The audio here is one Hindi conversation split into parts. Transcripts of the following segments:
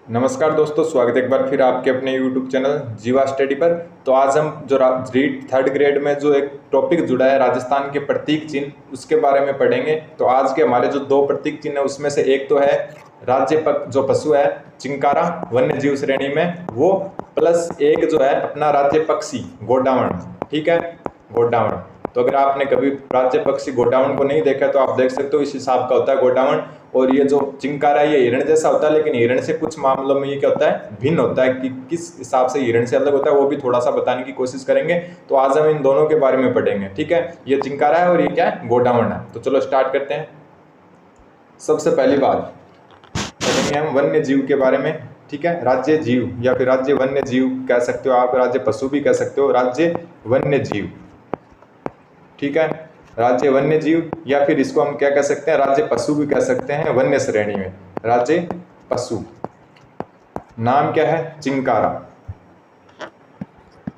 नमस्कार दोस्तों, स्वागत है एक बार फिर आपके अपने YouTube चैनल जीवा स्टडी पर। तो आज हम जो रीड थर्ड ग्रेड में जो एक टॉपिक जुड़ा है राजस्थान के प्रतीक चिन्ह, उसके बारे में पढ़ेंगे। तो आज के हमारे जो दो प्रतीक चिन्ह है उसमें से एक तो है जो पशु है चिंकारा वन्य जीव श्रेणी में वो, प्लस एक जो है अपना राज्य पक्षी गोडावण। ठीक है, गोडावण। तो अगर आपने कभी राज्य पक्षी गोडावण को नहीं देखा तो आप देख सकते हो, इस हिसाब का होता है गोडावण। और ये जो चिंकारा है ये हिरण जैसा होता है, लेकिन हिरण से कुछ मामलों में ये क्या होता है, भिन्न होता है। कि किस हिसाब से हिरण से अलग होता है वो भी थोड़ा सा बताने की कोशिश करेंगे। तो आज हम इन दोनों के बारे में पढ़ेंगे। ठीक है, ये चिंकारा है और ये क्या है, गोडावण है। तो चलो स्टार्ट करते हैं। सबसे पहली बात पढ़ेंगे हम वन्य जीव के बारे में। ठीक है, राज्य जीव या फिर राज्य वन्य जीव कह सकते हो आप, राज्य पशु भी कह सकते हो, राज्य वन्य जीव। ठीक है, राज्य वन्य जीव या फिर इसको हम क्या कह सकते हैं, राज्य पशु भी कह सकते हैं। वन्य श्रेणी में राज्य पशु, नाम क्या है, चिंकारा।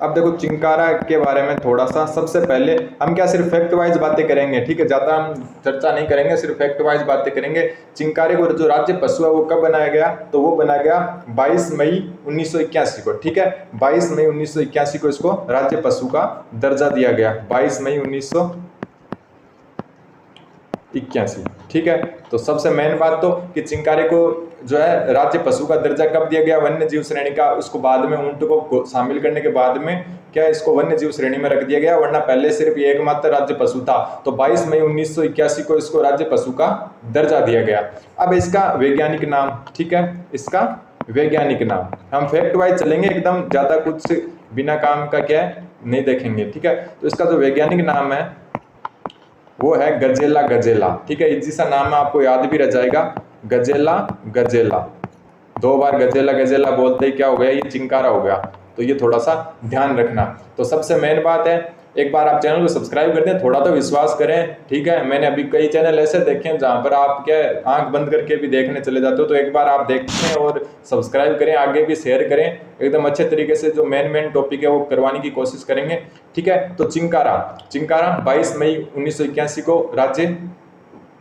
अब देखो चिंकारा के बारे में थोड़ा सा, सबसे पहले हम क्या सिर्फ फैक्ट वाइज बातें करेंगे। ठीक है, ज्यादा हम चर्चा नहीं करेंगे, सिर्फ फैक्ट वाइज बातें करेंगे। चिंकारे को जो राज्य पशु है वो कब बनाया गया, तो वो बनाया गया 22 मई 1981 को। ठीक है, 22 मई 1981 को इसको राज्य पशु का दर्जा दिया गया। 22 मई 1981। ठीक है, तो सबसे मेन बात तो कि चिंकारे को जो है राज्य पशु का दर्जा कब दिया गया, वन्य जीव श्रेणी का। उसको बाद में ऊंट को शामिल करने के बाद में क्या इसको वन्य जीव श्रेणी में रख दिया गया, वरना पहले सिर्फ ये एकमात्र राज्य पशु था। तो 22 मई 1981 को इसको राज्य पशु का दर्जा दिया गया। अब इसका वैज्ञानिक नाम, ठीक है, इसका वैज्ञानिक नाम हम फैक्ट वाइज चलेंगे, एकदम ज्यादा कुछ बिना काम का क्या है नहीं देखेंगे। ठीक है, तो इसका जो वैज्ञानिक नाम है वो है गजेला गजेला। ठीक है, इजी सा नाम है, आपको याद भी रह जाएगा, गजेला गजेला। दो बार गजेला गजेला बोलते ही क्या हो गया, ये चिंकारा हो गया। तो ये थोड़ा सा ध्यान रखना। तो सबसे मेन बात है, एक बार आप चैनल को सब्सक्राइब कर दें, थोड़ा तो विश्वास करें। ठीक है, मैंने अभी कई चैनल ऐसे देखे हैं जहां पर आप क्या आंख बंद करके भी देखने चले जाते हो। तो एक बार आप देखें और सब्सक्राइब करें, आगे भी शेयर करें। एकदम अच्छे तरीके से जो मेन टॉपिक है वो करवाने की कोशिश करेंगे। ठीक है, तो चिंकारा 22 मई 1981 को राज्य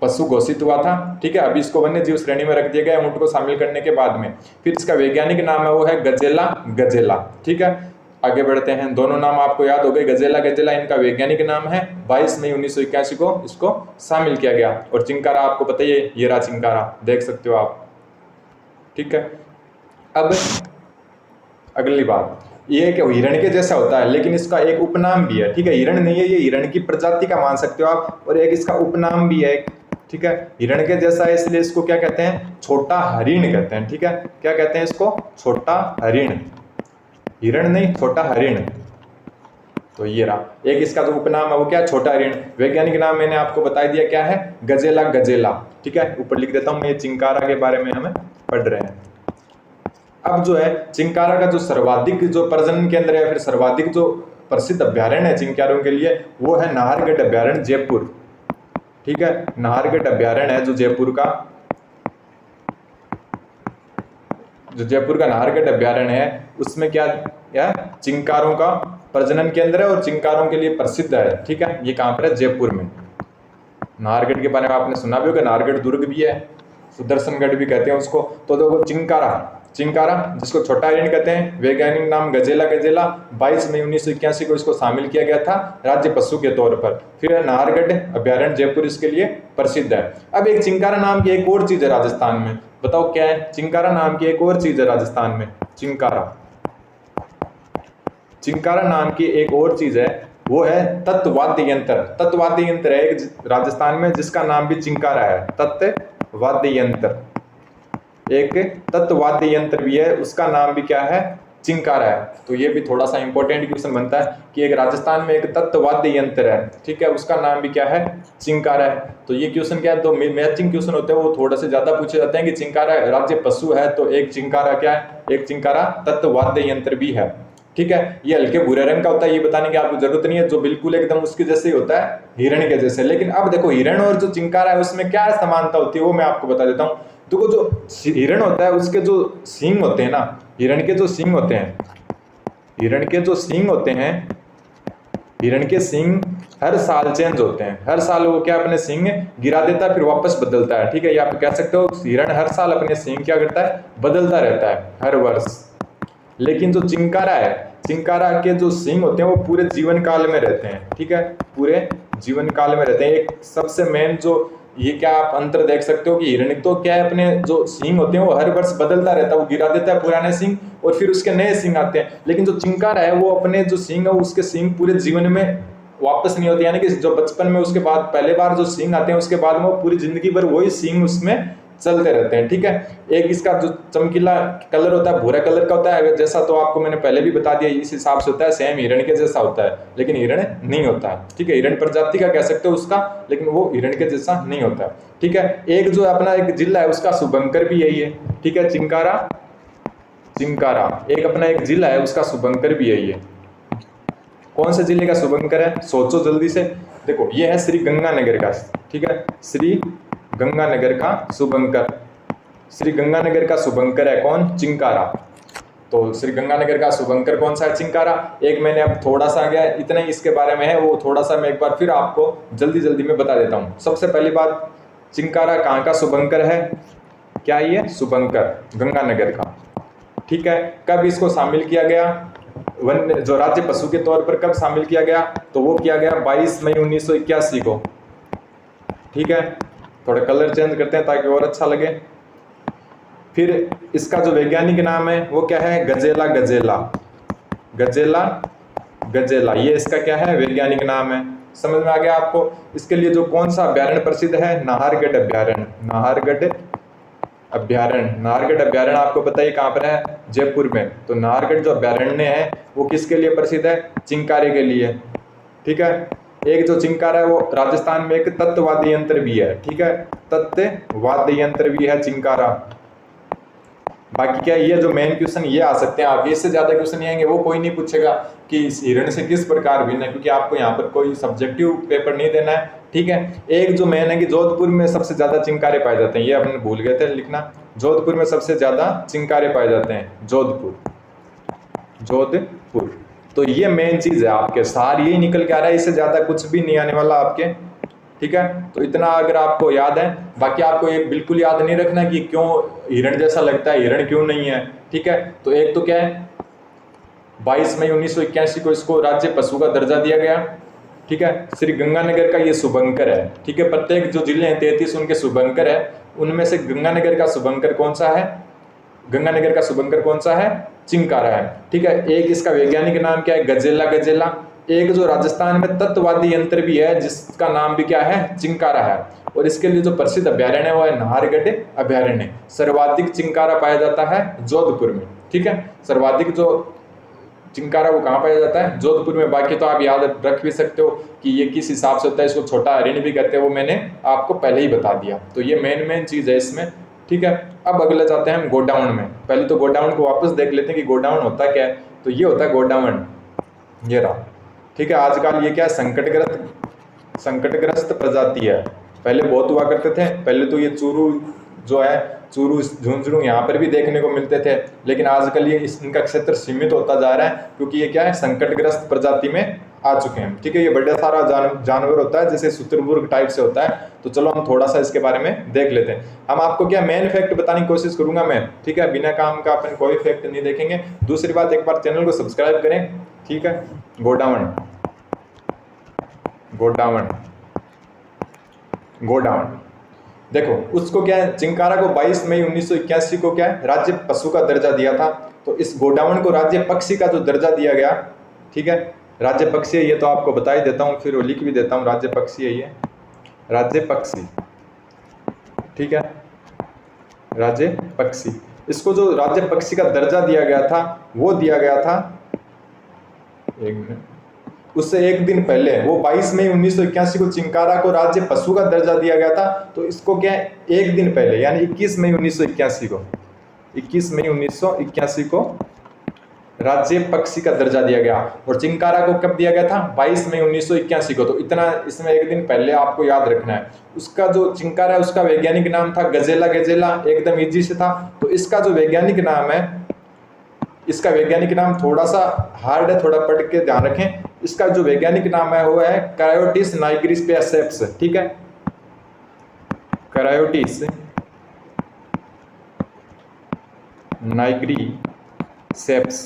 पशु घोषित हुआ था। ठीक है, अभी इसको वन्य जीव श्रेणी में रख दिया गया ऊंट को शामिल करने के बाद में। फिर इसका वैज्ञानिक नाम है वो है गजेला गजेला। ठीक है, आगे बढ़ते हैं। दोनों नाम आपको याद हो गए, गजेला गजेला इनका वैज्ञानिक नाम है। 22 मई 1981 को इसको शामिल किया गया। और चिंकारा आपको पता ही है, ये रहा चिंकारा, देख सकते हो आप। ठीक है, अब अगली बात ये कि हिरण के जैसा होता है, लेकिन इसका एक उपनाम भी है। ठीक है, हिरण नहीं है ये, हिरण की प्रजाति का मान सकते हो आप, और एक इसका उपनाम भी है। ठीक है, हिरण के जैसा है इसलिए इसको क्या कहते हैं, छोटा हरिण कहते हैं। ठीक है, क्या कहते हैं इसको, छोटा हरिण। हिरण नहीं, छोटा हरिण। तो ये रहा एक इसका जो उपनाम है वो क्या, छोटा हरिण। वैज्ञानिक नाम मैंने आपको बता दिया क्या है, गजेला गजेला। ठीक है, ऊपर लिख देता हूं मैं, ये चिंकारा के बारे में हमें पढ़ रहे हैं। अब जो है चिंकारा का जो सर्वाधिक जो प्रजनन केंद्र है, फिर सर्वाधिक जो प्रसिद्ध अभ्यारण्य है चिंकारों के लिए, वो है नाहरगढ़ अभ्यारण्य, जयपुर। ठीक है, नाहरगढ़ अभ्यारण्य है जो जयपुर का नाहरगढ़ अभ्यारण्य है, उसमें क्या चिंकारों का प्रजनन केंद्र है और चिंकारों के लिए प्रसिद्ध है। ठीक है, ये कहां पर है, जयपुर में। नाहरगढ़ के बारे में आपने सुना भी होगा, नाहरगढ़ दुर्ग भी है, सुदर्शनगढ़ भी कहते हैं उसको। तो देखो चिंकारा जिसको छोटा हरिण कहते हैं, वैज्ञानिक नाम गजेला गजेला। 22 मई 1981 को इसको शामिल किया गया था राज्य पशु के तौर पर। फिर नाहरगढ़ अभ्यारण्य जयपुर इसके लिए प्रसिद्ध है। अब एक चिंकारा नाम की एक और चीज है राजस्थान में, बताओ क्या है, चिंकारा नाम की एक और चीज है राजस्थान में। चिंकारा नाम की एक और चीज है, वो है तत्वाद्य यंत्र। तत्वाद्य यंत्र है एक राजस्थान में जिसका नाम भी चिंकारा है। तत्वाद्य यंत्र, एक तत्वाद्य यंत्र भी है, उसका नाम भी क्या है, चिंकारा है। तो ये भी थोड़ा सा इंपॉर्टेंट क्वेश्चन बनता है कि एक राजस्थान में एक तत्वाद्य यंत्र है, ठीक है, उसका नाम भी क्या है, चिंकारा है। तो ये क्वेश्चन क्या है, तो मैचिंग क्वेश्चन होते हैं वो थोड़ा से ज्यादा पूछे जाते हैं कि चिंकारा राज्य पशु है तो एक चिंकारा क्या है, एक चिंकारा तत्वाद्य यंत्र भी है। ठीक है, ये हल्के भूरे रंग का होता है, ये बताने की आपको जरूरत नहीं है, जो बिल्कुल एकदम उसके जैसे ही होता है, हिरण के जैसे। लेकिन अब देखो हिरण और जो चिंकारा है उसमें क्या समानता होती है वो मैं आपको बता देता हूँ। देखो जो हिरण होता है उसके जो सींग होते हैं ना, हिरण के जो सींग होते हैं, हिरण के सींग हर साल चेंज होते हैं, हर साल वो क्या अपने सींग गिरा देता है फिर वापस बदलता है, ठीक है। या आप कह सकते हो हिरण हर साल अपने सींग क्या करता है, बदलता रहता है हर वर्ष। लेकिन जो चिंकारा है, चिंकारा के जो सींग होते हैं वो पूरे जीवन काल में रहते हैं, ठीक है, पूरे जीवन काल में रहते हैं। एक सबसे मेन जो ये क्या आप अंतर देख सकते हो कि हिरण तो क्या है, अपने जो सींग होते हैं वो हर वर्ष बदलता रहता है, वो गिरा देता है पुराने सींग और फिर उसके नए सींग आते हैं। लेकिन जो चिंकारा है वो अपने जो सींग है उसके सींग पूरे जीवन में वापस नहीं होते, यानी कि जो बचपन में उसके बाद पहले बार जो सींग आते हैं उसके बाद में वो पूरी जिंदगी भर वही सींग उसमें चलते रहते हैं, ठीक है। एक इसका जो चमकीला कलर होता है भूरा कलर का होता है, जैसा तो आपको मैंने पहले भी बता दिया, इस हिसाब से होता है, सेम हिरण के जैसा होता है, लेकिन हिरण नहीं होता है, ठीक है। हिरण प्रजाति का कह सकते हो उसका, लेकिन वो हिरण के जैसा नहीं होता है, ठीक है। एक जो अपना एक जिला है उसका शुभंकर भी यही है, ठीक है, चिंकारा, चिंकारा एक अपना एक जिला है उसका शुभंकर भी यही है। कौन से जिले का शुभंकर है, सोचो जल्दी से। देखो ये है श्री गंगानगर का, ठीक है, श्री गंगानगर का शुभंकर, श्री गंगानगर का शुभंकर है कौन, चिंकारा। तो श्री गंगानगर का शुभंकर कौन सा है, चिंकारा। एक मैंने अब थोड़ा सा गया, इतना ही इसके बारे में है, वो थोड़ा सा मैं एक बार फिर आपको जल्दी जल्दी में बता देता हूँ। सबसे पहली बात, चिंकारा कहाँ का शुभंकर है, क्या ये शुभंकर गंगानगर का, ठीक है। कब इसको शामिल किया गया, वन जो राज्य पशु के तौर पर कब शामिल किया गया, तो वो किया गया 22 मई 1981 को, ठीक है। थोड़े कलर चेंज करते हैं ताकि और अच्छा लगे। फिर इसका जो वैज्ञानिक नाम है वो क्या है, गजेला, गजेला, गजेला, गजेला, ये इसका क्या है, वैज्ञानिक नाम है। समझ में आ गया आपको। इसके लिए जो कौन सा अभ्यारण्य प्रसिद्ध है, नाहरगढ़ अभ्यारण्य, नाहरगढ़ अभ्यारण्य। नाहरगढ़ अभ्यारण्य आपको पता है कहाँ पर है, जयपुर में। तो नाहरगढ़ जो अभ्यारण्य है वो किसके लिए प्रसिद्ध है, चिंकारे के लिए, ठीक है। एक जो चिंकारा है वो राजस्थान में एक तत्ववाद्य यंत्र भी है, ठीक है, तत्ववाद्य यंत्र भी है चिंकारा। बाकी क्या ये जो मेन क्वेश्चन ये आ सकते हैं, आप इससे ज्यादा क्वेश्चन नहीं आएंगे, वो कोई नहीं पूछेगा कि इस हिरण से किस प्रकार भिन्न है, क्योंकि आपको यहाँ पर कोई सब्जेक्टिव पेपर नहीं देना है, ठीक है। एक जो मेन है कि जोधपुर में सबसे ज्यादा चिंकारे पाए जाते हैं, ये अपने भूल गए थे लिखना, जोधपुर में सबसे ज्यादा चिंकारे पाए जाते हैं, जोधपुर, जोधपुर। तो ये मेन चीज है, आपके सार यही निकल के आ रहा है, इससे ज्यादा कुछ भी नहीं आने वाला आपके, ठीक है। तो इतना अगर आपको याद है, बाकी आपको एक बिल्कुल याद नहीं रखना कि क्यों हिरण जैसा लगता है, हिरण क्यों नहीं है, ठीक है। तो एक तो क्या है, 22 मई 1981 को इसको राज्य पशु का दर्जा दिया गया, ठीक है। श्री गंगानगर का ये शुभंकर है, ठीक है। प्रत्येक जो जिले हैं 33 उनके शुभंकर है, उनमें से गंगानगर का शुभंकर कौन सा है, गंगानगर का शुभंकर कौन सा है, चिंकारा है, ठीक है। एक इसका वैज्ञानिक नाम क्या है, गजेला, गजेला। एक जो राजस्थान में तत्ववादी यंत्र भी है जिसका नाम भी क्या है, चिंकारा है। और इसके लिए जो प्रसिद्ध अभ्यारण्य है वो है नाहरगढ़ अभ्यारण्य। सर्वाधिक चिंकारा पाया जाता है जोधपुर में, ठीक है। सर्वाधिक जो चिंकारा वो कहाँ पाया जाता है, जोधपुर में। बाकी तो आप याद रख भी सकते हो कि ये किस हिसाब से होता है, इसको छोटा हरिण भी कहते हैं, वो मैंने आपको पहले ही बता दिया। तो ये मेन चीज है इसमें, ठीक है। अब अगले जाते हैं हम गोडाउन में। पहले तो गोडाउन को वापस देख लेते हैं कि गोडाउन होता क्या है। तो ये होता है गोडाउन, ये रहा, ठीक है। आजकल ये क्या है, संकटग्रस्त प्रजाति है। पहले बहुत हुआ करते थे, पहले तो ये चूरू जो है, चूरू, झुंझुनू यहाँ पर भी देखने को मिलते थे, लेकिन आजकल ये इनका क्षेत्र सीमित होता जा रहा है, क्योंकि ये क्या है, संकटग्रस्त प्रजाति में आ चुके हैं, ठीक है। ये बड़ा सारा जानवर होता है, जैसे शुतुरमुर्ग टाइप से होता है। तो चलो हम थोड़ा सा इसके बारे में देख लेते हैं। हम आपको क्या मेन फैक्ट बताने की कोशिश करूंगा मैं, ठीक है, बिना काम का अपन कोई फैक्ट नहीं देखेंगे। दूसरी बात, एक बार चैनल को सब्सक्राइब करें, ठीक है। गोडाउन, गोडाउन, गोडाउन, देखो उसको क्या है, चिंकारा को 22 मई 1981 को क्या है, राज्य पशु का दर्जा दिया था। तो इस गोडाउन को राज्य पक्षी का जो दर्जा दिया गया, ठीक है, राज्य पक्षी है, ये तो आपको बता ही देता हूँ, फिर वो लिख भी देता हूँ, राज्य पक्षी है ये, राज्य पक्षी, ठीक है, राज्य पक्षी। इसको जो राज्य पक्षी का दर्जा दिया गया था वो दिया गया था, एक मिनट, उससे एक दिन पहले, वो 22 मई 1981 को चिंकारा को राज्य पशु का दर्जा दिया गया था। तो इसको क्या है, एक दिन पहले यानी 21 मई 1981 को, 21 मई 1981 को राज्य पक्षी का दर्जा दिया गया। और चिंकारा को कब दिया गया था, 22 मई 1981 को। तो इतना इसमें एक दिन पहले आपको याद रखना है। उसका जो चिंकारा है उसका वैज्ञानिक नाम था गजेला, गजेला, एकदम इजी से था। तो इसका जो वैज्ञानिक नाम है, इसका वैज्ञानिक नाम थोड़ा सा हार्ड है, थोड़ा पढ़ के ध्यान रखें। इसका जो वैज्ञानिक नाम है वो है क्रायोटिस नाइग्रिसेप्स, ठीक है, क्रायोटिस नाइग्रिसेप्स,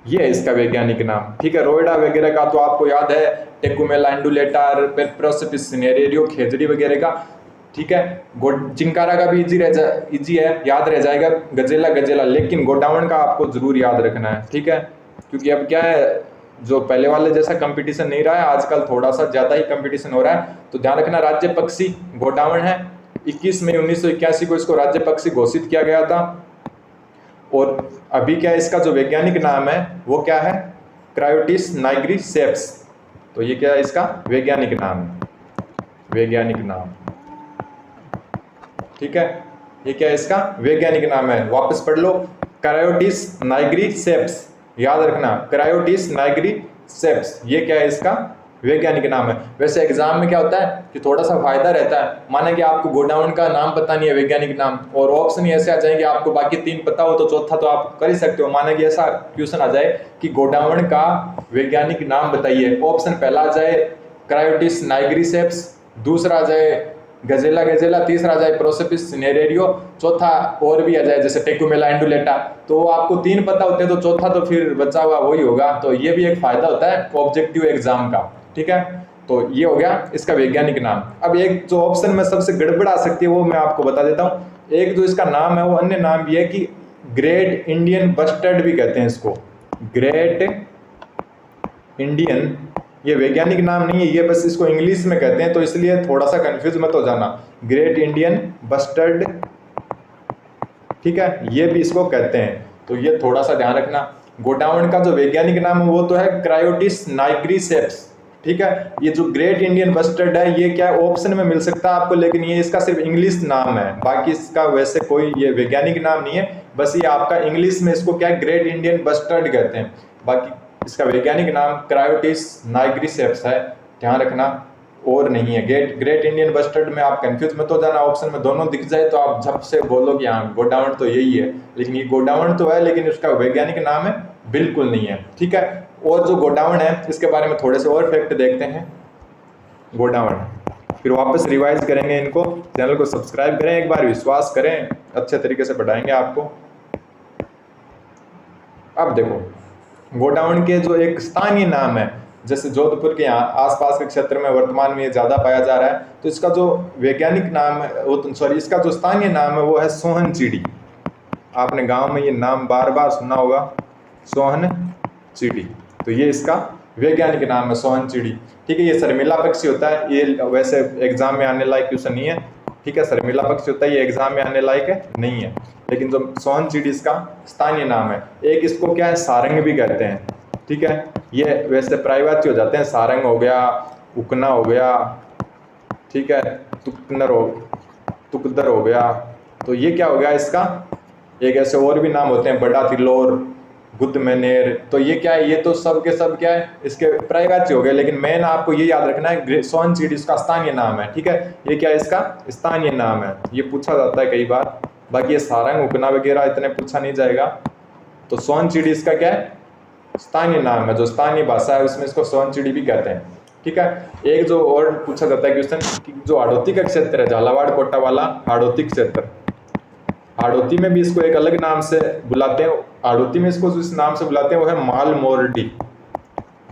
ये है इसका वैज्ञानिक नाम, ठीक है। रोइडा वगैरह का तो आपको याद है, टेकुमेला इंडुलेटा, प्रोसोपिस सिनेरेरियो, खेजड़ी वगैरह का, ठीक है। चिंकारा का भी इजी है, याद रह जाएगा, गजेला गजेला, लेकिन गोडावण का आपको जरूर याद रखना है, ठीक है, क्योंकि अब क्या है, जो पहले वाले जैसा कंपटीशन नहीं रहा है, आजकल थोड़ा सा ज़्यादा ही कंपटीशन हो रहा है, तो ध्यान रखना। राज्य पक्षी गोडावण है, 21 मई 1981 को इसको राज्य पक्षी घोषित किया गया था। और अभी क्या है, इसका जो वैज्ञानिक नाम है वो क्या है, क्रायोटिस नाइग्रिसेप्स। तो ये क्या है, इसका वैज्ञानिक नाम है, वैज्ञानिक नाम, ठीक है, ये क्या है, इसका वैज्ञानिक नाम है। वापस पढ़ लो, क्रायोटिस नाइग्रिसेप्स, याद रखना, क्रायोटिस नाइग्रिसेप्स, ये क्या है, इसका वैज्ञानिक नाम है। वैसे एग्जाम में क्या होता है कि थोड़ा सा फायदा रहता है, माना कि आपको गोडाउन का नाम पता नहीं है, वैज्ञानिक नाम, और ऑप्शन ही ऐसे आ जाएंगे, आपको बाकी 3 पता हो तो चौथा तो आप कर ही सकते हो। माना कि ऐसा क्वेश्चन आ जाए कि गोडाउन का वैज्ञानिक नाम बताइए, ऑप्शन पहला आ जाए क्रायोटिस नाइग्रिसेप्स, दूसरा आ जाए गजेला गजेला, तीसरा आ जाए प्रोसोपिस सिनेरेरियो, चौथा और भी आ जाए जैसे टेकुमेला इंडुलेटा, तो आपको 3 पता होते हैं तो चौथा तो फिर बचा हुआ वही होगा। तो ये भी एक फायदा होता है ऑब्जेक्टिव एग्जाम का, ठीक है। तो ये हो गया इसका वैज्ञानिक नाम। अब एक जो ऑप्शन में सबसे गड़बड़ आ सकती है वो मैं आपको बता देता हूँ। एक जो इसका नाम है वो अन्य नाम भी है कि ग्रेट इंडियन बस्टर्ड भी कहते हैं इसको, ग्रेट इंडियन, ये वैज्ञानिक नाम नहीं है, ये बस इसको इंग्लिश में कहते हैं, तो इसलिए थोड़ा सा कंफ्यूज मत हो जाना, ग्रेट इंडियन बस्टर्ड, ठीक है, ये भी इसको कहते हैं, तो ये थोड़ा सा ध्यान रखना। गोडावण का जो वैज्ञानिक नाम है वो तो है क्रायोटिस नाइग्रिसेप्स, ठीक है। ये जो ग्रेट इंडियन बस्टर्ड है ये क्या ऑप्शन में मिल सकता है आपको, लेकिन ये इसका सिर्फ इंग्लिश नाम है, बाकी इसका वैसे कोई ये वैज्ञानिक नाम नहीं है, बस ये आपका इंग्लिश में इसको क्या ग्रेट इंडियन बस्टर्ड कहते हैं, बाकी इसका वैज्ञानिक नाम क्रायोटिस नाइग्रिसेप्स है, ध्यान रखना, और नहीं है। ग्रेट इंडियन बस्टर्ड में आप कंफ्यूज मत हो जाना, ऑप्शन में दोनों दिख जाए तो आप झप से बोलो कि हाँ गोडावण तो यही है, लेकिन ये गोडावण तो है लेकिन उसका वैज्ञानिक नाम है बिल्कुल नहीं है, ठीक है। और जो गोडावण है इसके बारे में थोड़े से और फैक्ट देखते हैं। गोडावण फिर वापस रिवाइज करेंगे इनको, चैनल को सब्सक्राइब करें, एक बार विश्वास करें, अच्छे तरीके से पढ़ाएंगे आपको। अब देखो गोडावण के जो एक स्थानीय नाम है, जैसे जोधपुर के यहाँ आसपास के क्षेत्र में वर्तमान में ये ज़्यादा पाया जा रहा है, तो इसका जो वैज्ञानिक नाम है वो सॉरी इसका जो स्थानीय नाम है वो है सोहन चिड़ी। आपने गांव में ये नाम बार बार सुना होगा, सोहन चिड़ी, तो ये इसका वैज्ञानिक नाम है सोहन चिड़ी, ठीक है। ये शर्मिला पक्षी होता है, ये वैसे एग्जाम में आने लायक क्वेश्चन नहीं है, ठीक है, शर्मिला पक्षी होता है, ये एग्जाम में आने लायक है नहीं है, लेकिन जो सोहन चिड़ी इसका स्थानीय नाम है। एक इसको क्या है सारंग भी कहते हैं, ठीक है, ये वैसे प्रायवाची हो जाते हैं, सारंग हो गया, उकना हो गया, ठीक है, तुकदर हो गया, तो ये क्या हो गया इसका, एक ऐसे और भी नाम होते हैं, बड़ा तिलोर, गुदमेनेर, तो ये क्या है, ये तो सब के सब क्या है इसके प्रायवाची हो गए, लेकिन मेन आपको ये याद रखना है सोहन चिड़ी इसका स्थानीय नाम है, ठीक है, ये क्या है इसका स्थानीय नाम है, ये पूछा जाता है कई बार, बाकी ये सारंग उकना वगैरह इतने पूछा नहीं जाएगा। तो सोहन चिड़ी इसका क्या है स्थानीय नाम है, जो स्थानीय भाषा है उसमें इसको सोहन चिड़ी भी कहते हैं, ठीक है। एक जो और पूछा जाता है क्वेश्चन, जो हाड़ौती का क्षेत्र है, झालावाड़ कोटा वाला हाड़ौती क्षेत्र, हाड़ौती में भी इसको एक अलग नाम से बुलाते हैं, हाड़ौती में इसको जिस नाम से बुलाते हैं वो है माल मोरडी,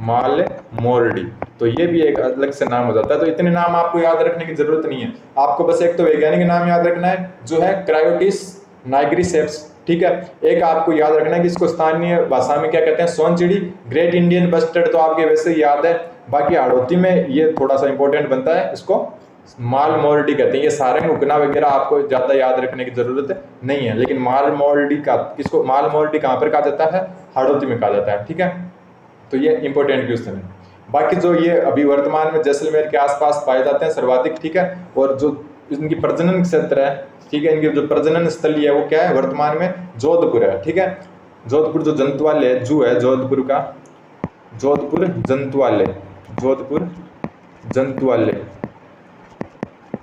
माल मोरडी, तो ये भी एक अलग से नाम हो जाता है। तो इतने नाम आपको याद रखने की जरूरत नहीं है, आपको बस एक तो वैज्ञानिक नाम याद रखना है जो है क्रायोटिस नाइग्रिसेप्स, ठीक है। एक आपको याद रखना है कि इसको स्थानीय भाषा में क्या कहते हैं, सोहन चिड़ी। ग्रेट इंडियन बस्टर्ड तो आपके वैसे याद है, बाकी हाड़ौती में ये थोड़ा सा इंपॉर्टेंट बनता है, इसको माल मोरडी कहते हैं। ये सारंग उकना वगैरह आपको ज्यादा याद रखने की जरूरत नहीं है, लेकिन माल मोरडी का किसको, माल मोरडी कहाँ पर कहा जाता है, हाड़ौती में कहा जाता है, ठीक है। तो ये इंपॉर्टेंट क्वेश्चन है। बाकी जो ये अभी वर्तमान में जैसलमेर के आसपास पाए जाते हैं सर्वाधिक, ठीक है, और जो इनकी प्रजनन क्षेत्र है, ठीक है, इनकी जो प्रजनन स्थली है वो क्या है वर्तमान में जोधपुर है, ठीक है। जोधपुर जो जंतुआलय जू है जोधपुर का, जोधपुर जंतुआलय, जोधपुर जंतुआलय,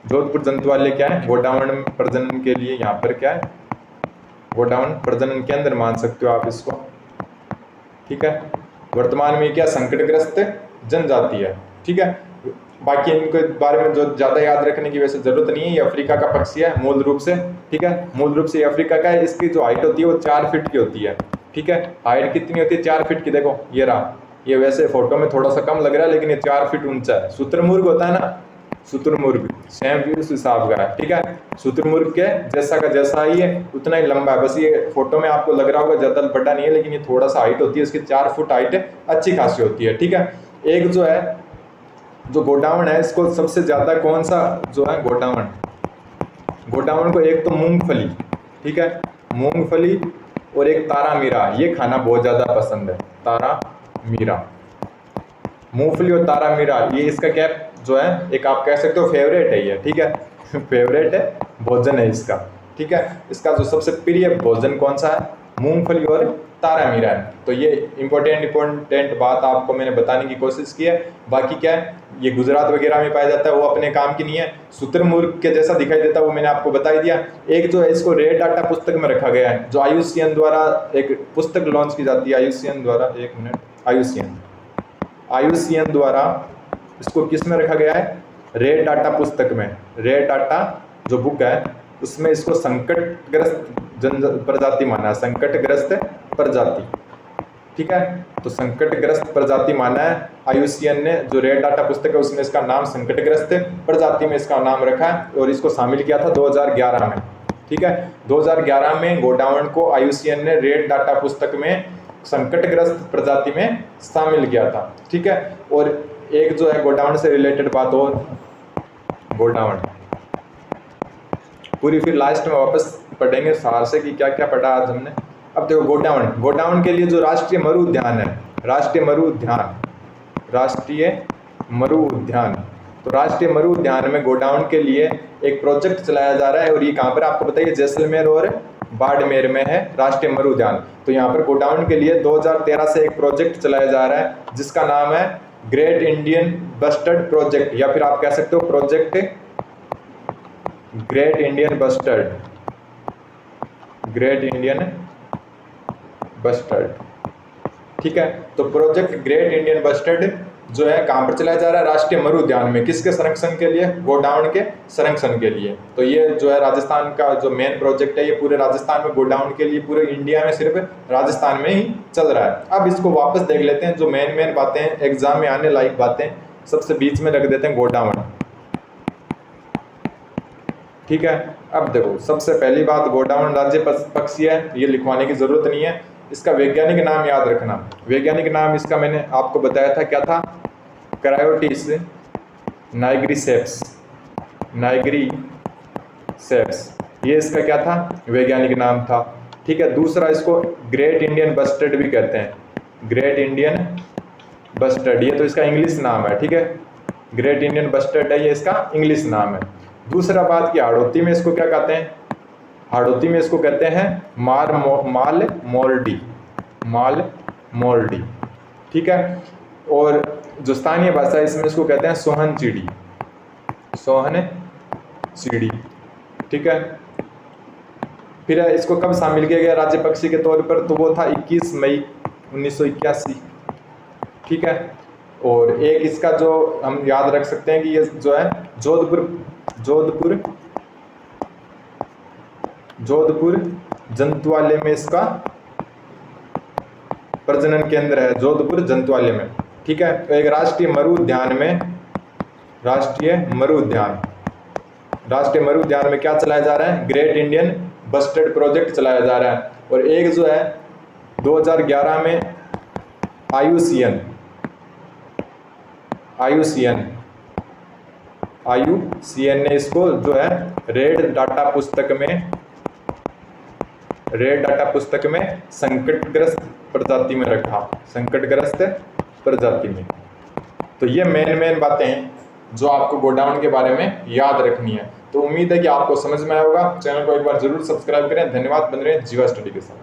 जोधपुर जंतुआलय क्या है, गोडावण प्रजनन के लिए यहाँ पर क्या है, गोडावण प्रजनन केंद्र मान सकते हो आप इसको, ठीक है, वर्तमान में क्या संकटग्रस्त जनजाति है। ठीक है, बाकी इनके बारे में जो ज़्यादा याद रखने की वैसे ज़रूरत नहीं है। ये अफ्रीका का पक्षी है मूल रूप से। ठीक है, मूल रूप से ये अफ्रीका का है। इसकी जो हाइट होती है वो 4 फीट की होती है। ठीक है, हाइट कितनी होती है? 4 फीट की। देखो ये रहा, ये वैसे फोटो में थोड़ा सा कम लग रहा है लेकिन ये 4 फीट ऊंचा है। शुतुरमुर्ग होता है ना, शुतुरमुर्ग सेम भी उस हिसाब का है। ठीक है, शुतुरमुर्ग के जैसा का जैसा ही है, उतना ही लंबा है। बस ये फोटो में आपको लग रहा होगा ज़्यादा बड़ा नहीं है, लेकिन ये थोड़ा सा हाइट होती है इसकी 4 फुट हाइट है, अच्छी खासी होती है। ठीक है, एक जो है जो गोडाउन है, इसको सबसे ज़्यादा कौन सा जो है गोडाउन को एक तो मूंगफली, ठीक है, मूंगफली और एक तारा मीरा, ये खाना बहुत ज़्यादा पसंद है। तारा मीरा, मूंगफली और तारा मीरा, ये इसका क्या जो है एक आप कह सकते हो फेवरेट है ये। ठीक है, फेवरेट है भोजन है इसका। ठीक है, इसका जो सबसे प्रिय भोजन कौन सा है? मूंगफली और तारा मीरा है। तो ये इंपॉर्टेंट बात आपको मैंने बताने की कोशिश की है। बाकी क्या है, ये गुजरात वगैरह में पाया जाता है, वो अपने काम की नहीं है। शुतुरमुर्ग के जैसा दिखाई देता है, वो मैंने आपको बता ही दिया। एक जो है इसको रेड डाटा पुस्तक में रखा गया है, जो IUCN द्वारा एक पुस्तक लॉन्च की जाती है। IUCN द्वारा, एक मिनट, IUCN द्वारा इसको किस में रखा गया है? रेड डाटा पुस्तक में। रेड डाटा जो बुक है उसमें इसको संकटग्रस्त प्रजाति माना है, संकटग्रस्त प्रजाति। ठीक है, तो संकटग्रस्त प्रजाति माना है IUCN ने। जो रेड डाटा पुस्तक है उसमें इसका नाम संकटग्रस्त प्रजाति में इसका नाम रखा है और इसको शामिल किया था 2011 में। ठीक है, 2011 में गोडाउन को IUCN ने रेड डाटा पुस्तक में संकटग्रस्त प्रजाति में शामिल किया था। ठीक है, और एक जो है गोडाउन से रिलेटेड बात और गोडाउन पूरी फिर लास्ट में वापस पढ़ेंगे सार से कि क्या क्या पढ़ा आज हमने। अब देखो गोडाउन के लिए जो राष्ट्रीय मरु उद्यान है, राष्ट्रीय मरु उद्यान, तो राष्ट्रीय मरु उद्यान में गोडाउन के लिए एक प्रोजेक्ट चलाया जा रहा है। और ये कहाँ पर आपको बताइए? जैसलमेर और बाड़मेर में है राष्ट्रीय मरु उद्यान। तो यहाँ पर गोडाउन के लिए 2013 से एक प्रोजेक्ट चलाया जा रहा है जिसका नाम है ग्रेट इंडियन बस्टर्ड प्रोजेक्ट, या फिर आप कह सकते हो प्रोजेक्ट ग्रेट इंडियन बस्टर्ड। ठीक है, तो प्रोजेक्ट ग्रेट इंडियन बस्टर्ड जो है कहाँ पर चलाया जा रहा है? राष्ट्रीय मरु उद्यान में। किसके संरक्षण के लिए? गोडाउन के संरक्षण के लिए। तो ये जो है राजस्थान का जो मेन प्रोजेक्ट है, ये पूरे राजस्थान में गोडाउन के लिए, पूरे इंडिया में सिर्फ राजस्थान में ही चल रहा है। अब इसको वापस देख लेते हैं, जो मेन बातें एग्जाम में आने लायक बातें सबसे बीच में रख देते हैं गोडाउन। ठीक है, अब देखो सबसे पहली बात, गोडाउन राज्य पक्षी है, ये लिखवाने की जरूरत नहीं है। इसका वैज्ञानिक नाम याद रखना। वैज्ञानिक नाम इसका मैंने आपको बताया था, क्या था? क्रायोटिस नाइग्रीसेप्स, ये इसका क्या था? वैज्ञानिक नाम था। ठीक है, दूसरा इसको ग्रेट इंडियन बस्टर्ड भी कहते हैं, ग्रेट इंडियन बस्टर्ड, ये तो इसका इंग्लिश नाम है। ठीक है, ग्रेट इंडियन बस्टर्ड है, ये इसका इंग्लिश नाम है। दूसरा बात की हाड़ौती में इसको क्या कहते हैं? हाड़ौती में इसको कहते हैं माल मोरडी। ठीक है, और जो स्थानीय भाषा है इसमें इसको कहते हैं सोहन चिड़ी। ठीक है, फिर इसको कब शामिल किया गया राज्य पक्षी के तौर पर? तो वो था 21 मई 1981। ठीक है, और एक इसका जो हम याद रख सकते हैं कि ये जो है जोधपुर जंतुआलय में इसका प्रजनन केंद्र है, जोधपुर जंतुआलय में। ठीक है, तो एक राष्ट्रीय मरु उद्यान में क्या चलाया जा रहा है? ग्रेट इंडियन बस्टर्ड प्रोजेक्ट चलाया जा रहा है। और एक जो है 2011 में IUCN ने इसको जो है रेड डाटा पुस्तक में संकटग्रस्त प्रजाति में रखा, संकटग्रस्त प्रजाति में। तो ये मेन बातें हैं जो आपको गोडाउन के बारे में याद रखनी है। तो उम्मीद है कि आपको समझ में आया होगा। चैनल को एक बार जरूर सब्सक्राइब करें। धन्यवाद, बन रहे हैं जीवा स्टडी के साथ।